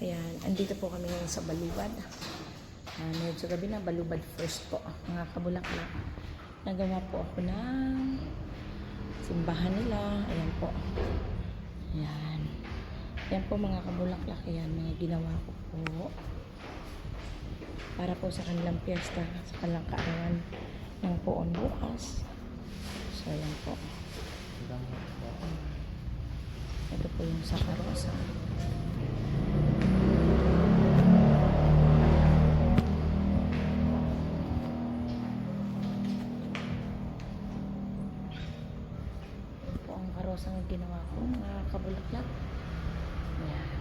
Ayan, andito po kami ngayon sa Balubad. Medyo gabi na, Balubad first po. Mga kabulaklak. Nagawa po ako ng simbahan nila. Ayan po. Ayan. Ayan po mga kabulaklak. Ayan, mga ginawa ko po. Para po sa kanilang piyesta, sa kanilang kaarawan ng poon bukas. So, ayan po. Ito po yung sa karosa. Ang ginawa ko, mga kabulaklak. Ayan.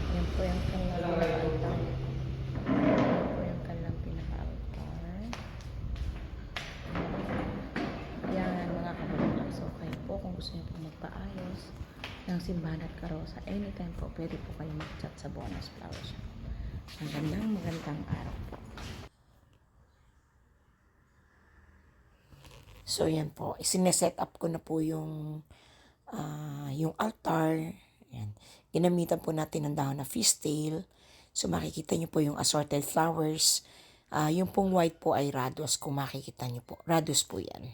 Ayan po yung kanilang pinaka-altar. Ayan po yung kanilang pinaka-altar. Ayan, mga kabulaklak. So, kayo po, kung gusto niyo po magpaayos ng simbahan at karosa, anytime po, pwede po kayo mag-chat sa Bonus Flower Shop. Magandang araw po. So, yan po. Isineset up ko na po yung altar. Yan. Ginamitan po natin ng dahon na fishtail. So, makikita nyo po yung assorted flowers. Yung pong white po ay radius, kung makikita nyo po. Radius po yan.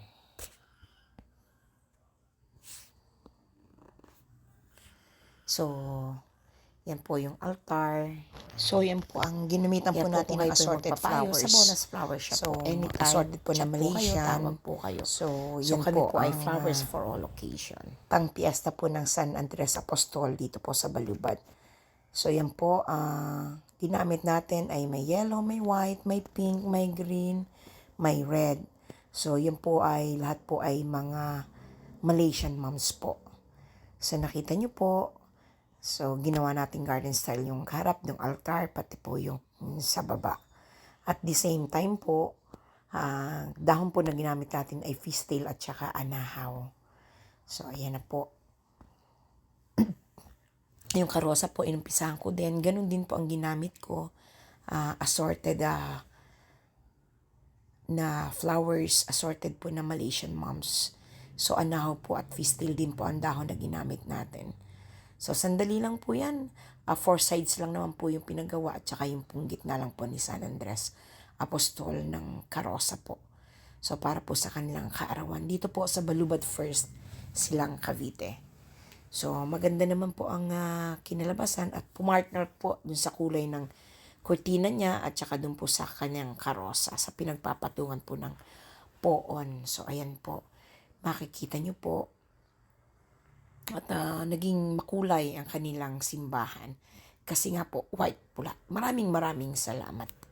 So, yan po yung altar. So, yan po ang ginamitan po natin ng assorted flowers. Sa Bonus Flower Shop. So, anytime, assorted po na Malaysian. Tawag po kayo. So, yan po ay flowers for all occasion. Pang piyesta po ng San Andres Apostol dito po sa Balubad. So, yan po, ginamit natin ay may yellow, may white, may pink, may green, may red. So, yan po ay, lahat po ay mga Malaysian moms po. So, nakita nyo po. So, ginawa natin garden style yung harap ng altar, pati po yung sa baba. At the same time po, dahon po na ginamit natin ay fishtail at saka anahaw. So, ayan na po. Yung karosa po, inumpisahan ko din. Ganun din po ang ginamit ko. Assorted na flowers, assorted po na Malaysian moms. So, anahaw po at fishtail din po ang dahon na ginamit natin. So, sandali lang po yan. 4 sides lang naman po yung pinagawa at saka yung pong gitna lang po ni San Andres Apostol ng karosa po. So, para po sa kanilang kaarawan. Dito po sa Balubad First, Silang Cavite. So, maganda naman po ang kinalabasan at pumartner po dun sa kulay ng kurtina niya at saka dun po sa kanyang karosa sa pinagpapatungan po ng poon. So, ayan po. Makikita nyo po. At naging makulay ang kanilang simbahan. Kasi nga po, white pula. Maraming salamat po.